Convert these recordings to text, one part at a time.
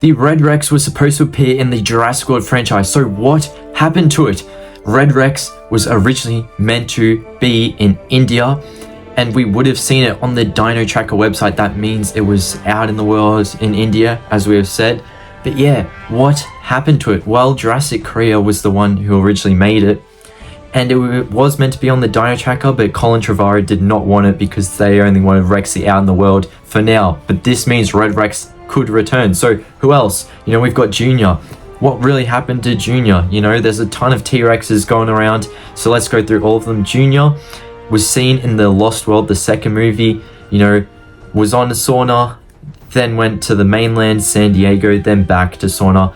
The Red Rex was supposed to appear in the Jurassic World franchise, so what happened to it? Red Rex was originally meant to be in India, and we would have seen it on the Dino Tracker website. That means it was out in the world in India, as we have said. But yeah, what happened to it? Well, Jurassic Korea was the one who originally made it, and it was meant to be on the Dino Tracker, but Colin Trevorrow did not want it because they only wanted Rexy out in the world for now. But this means Red Rex could return. So who else? We've got Junior. What really happened to Junior? There's a ton of T-Rexes going around, so let's go through all of them. Junior was seen in the Lost World, the second movie, was on Sauna, then went to the mainland, San Diego, then back to Sauna.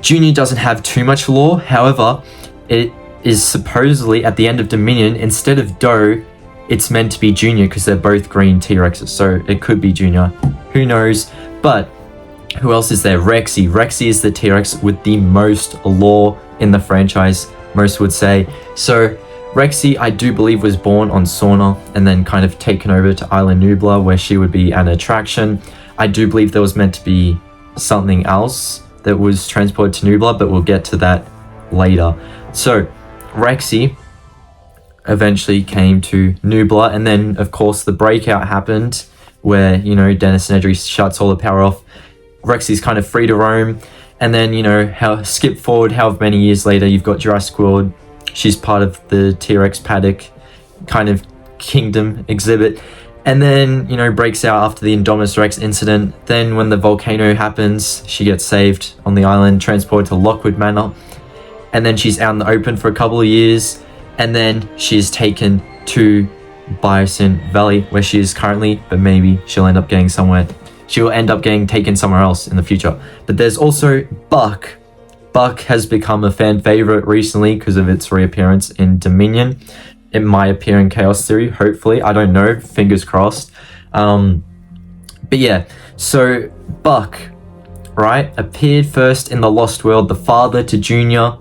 Junior doesn't have too much lore, however, it is supposedly at the end of Dominion, instead of Doe, it's meant to be Junior because they're both green T-Rexes, so it could be Junior. Who knows? But who else is there? Rexy. Rexy is the T-Rex with the most lore in the franchise, most would say. So Rexy, I do believe, was born on Sauna and then kind of taken over to Island Nublar, where she would be an attraction. I do believe there was meant to be something else that was transported to Nublar, but we'll get to that later. So Rexy eventually came to Nublar, and then of course the breakout happened where Dennis Nedry shuts all the power off. Rexy's kind of free to roam, and then skip forward however many years later, you've got Jurassic World. She's part of the T-Rex paddock kind of kingdom exhibit, and then breaks out after the Indominus Rex incident. Then when the volcano happens, she gets saved on the island, transported to Lockwood Manor, and then she's out in the open for a couple of years, and then she's taken to Biosyn Valley, where she is currently, but maybe she'll end up getting somewhere. She'll end up getting taken somewhere else in the future. But there's also Buck. Buck has become a fan favorite recently because of its reappearance in Dominion. It might appear in Chaos Theory, hopefully. I don't know, fingers crossed. But yeah, so Buck, right, appeared first in the Lost World, the father to Junior,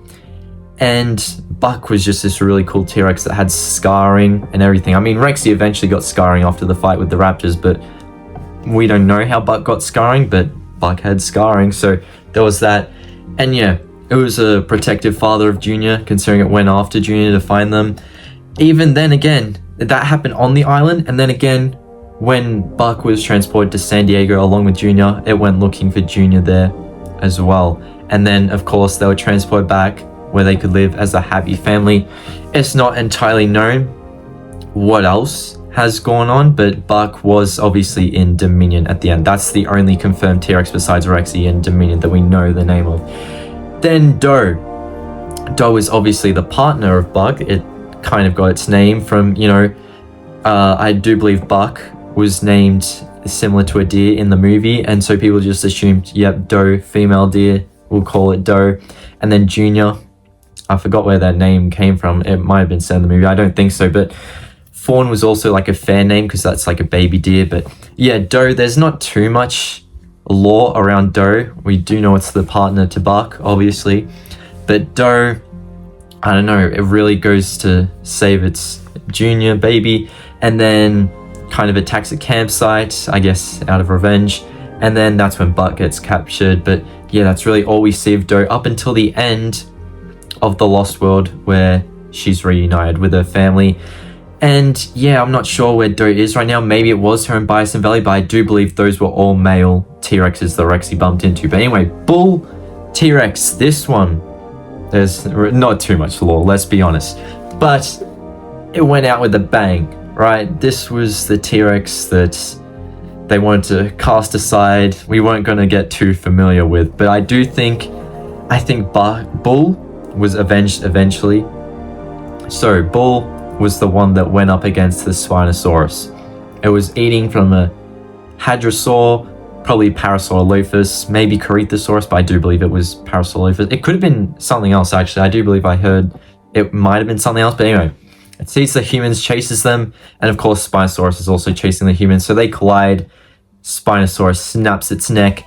and Buck was just this really cool T-Rex that had scarring and everything. I mean, Rexy eventually got scarring after the fight with the Raptors, but we don't know how Buck got scarring, but Buck had scarring, so there was that. And yeah, it was a protective father of Junior, considering it went after Junior to find them. Even then again, that happened on the island, and then again, when Buck was transported to San Diego along with Junior, it went looking for Junior there as well. And then, of course, they were transported back where they could live as a happy family. It's not entirely known what else has gone on, but Buck was obviously in Dominion at the end. That's the only confirmed T-Rex besides Rexy in Dominion that we know the name of. Then Doe. Doe is obviously the partner of Buck. It kind of got its name from, I do believe Buck was named similar to a deer in the movie, and so people just assumed, yep, Doe, female deer, we'll call it Doe. And then Junior, I forgot where that name came from. It might have been said in the movie. I don't think so, but Fawn was also like a fair name because that's like a baby deer. But yeah, Doe, there's not too much lore around Doe. We do know it's the partner to Buck, obviously. But Doe, I don't know, it really goes to save its Junior baby, and then kind of attacks a campsite, I guess, out of revenge. And then that's when Buck gets captured. But yeah, that's really all we see of Doe up until the end of the Lost World, where she's reunited with her family. And yeah, I'm not sure where Doe is right now. Maybe it was her in Biosyn Valley, but I do believe those were all male T-Rexes that Rexy bumped into. But anyway, Bull T Rex, this one, there's not too much lore, let's be honest, but it went out with a bang, right? This was the T-Rex that they wanted to cast aside. We weren't going to get too familiar with, but I think Bull was avenged eventually. So Bull was the one that went up against the Spinosaurus. It was eating from a hadrosaur, probably Parasaurolophus, maybe Corythosaurus, but I do believe it was Parasaurolophus. It could have been something else, actually. I do believe I heard it might have been something else, but anyway, it sees the humans, chases them, and of course Spinosaurus is also chasing the humans, so they collide. Spinosaurus snaps its neck,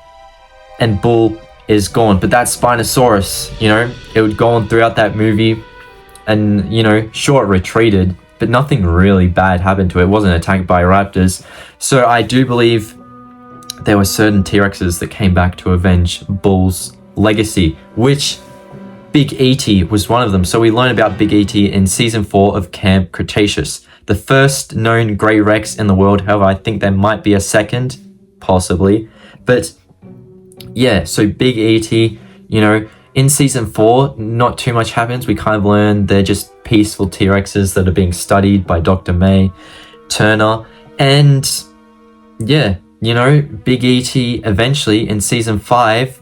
and Bull is gone. But that Spinosaurus, it would go on throughout that movie, and sure, it retreated, but nothing really bad happened to it. It wasn't attacked by raptors. So I do believe there were certain T-Rexes that came back to avenge Bull's legacy, which Big Eatie was one of them. So we learned about Big Eatie in season 4 of Camp Cretaceous, the first known grey Rex in the world. However, I think there might be a second, possibly. But yeah, so Big Eatie, you know, in season 4, not too much happens. We kind of learn they're just peaceful T-Rexes that are being studied by Dr. May Turner. And yeah, you know, Big Eatie eventually in season 5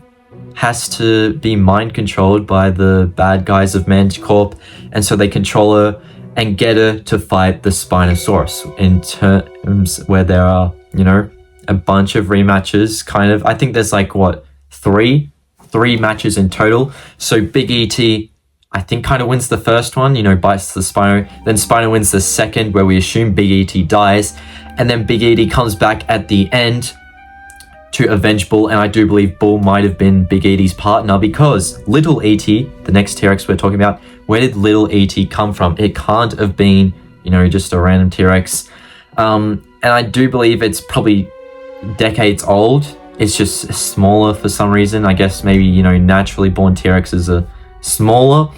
has to be mind controlled by the bad guys of Manticorp, and so they control her and get her to fight the Spinosaurus in terms where there are, you know, a bunch of rematches, kind of. I think there's like, what, three matches in total. So Big Eatie, I think, kind of wins the first one, you know, bites the Spino. Then Spino wins the second, where we assume Big Eatie dies. And then Big Eatie comes back at the end to avenge Bull. And I do believe Bull might have been Big Eatie's partner, because Little Eatie, the next T-Rex we're talking about, where did Little Eatie come from? It can't have been, you know, just a random T-Rex. And I do believe it's probably decades old. It's just smaller for some reason. I guess maybe, you know, naturally born T-Rexes are smaller.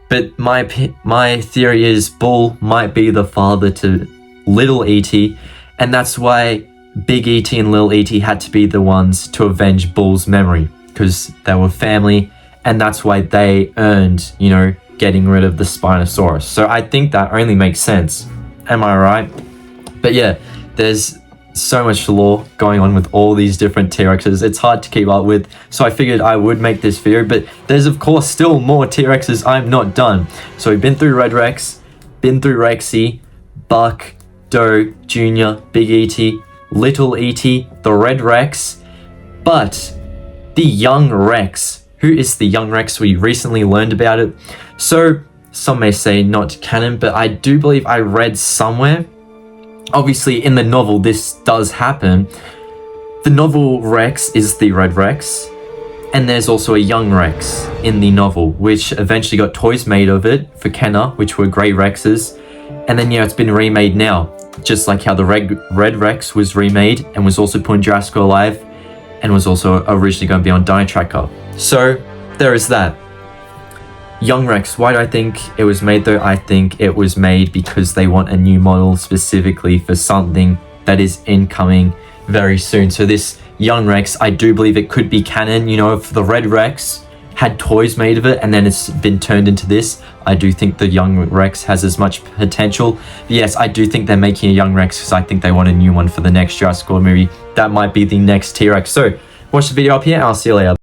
But my theory is Bull might be the father to Little Eatie, and that's why Big Eatie and Little Eatie had to be the ones to avenge Bull's memory, because they were family, and that's why they earned, you know, getting rid of the Spinosaurus. So I think that only makes sense. Am I right? But yeah, there's so much lore going on with all these different T-Rexes. It's hard to keep up with, so I figured I would make this video. But there's of course still more T-Rexes I'm not done. So we've been through Red Rex, been through Rexy, Buck, Doe Jr, Big Eatie, Little Eatie, the Red Rex, but the young Rex. Who is the young Rex? We recently learned about it. So some may say not canon, but I do believe I read somewhere, obviously in the novel this does happen, the novel Rex is the Red Rex, and there's also a young Rex in the novel, which eventually got toys made of it for Kenner, which were grey Rexes. And then, yeah, it's been remade now, just like how the Red Rex was remade and was also put in Jurassic Alive, and was also originally going to be on Dino Tracker. So there is that. Young Rex, why do I think it was made though? I think it was made because they want a new model specifically for something that is incoming very soon. So this young Rex, I do believe it could be canon. You know, if the Red Rex had toys made of it and then it's been turned into this, I do think the young Rex has as much potential. But yes, I do think they're making a young Rex because I think they want a new one for the next Jurassic World movie. That might be the next T-Rex. So watch the video up here and I'll see you later.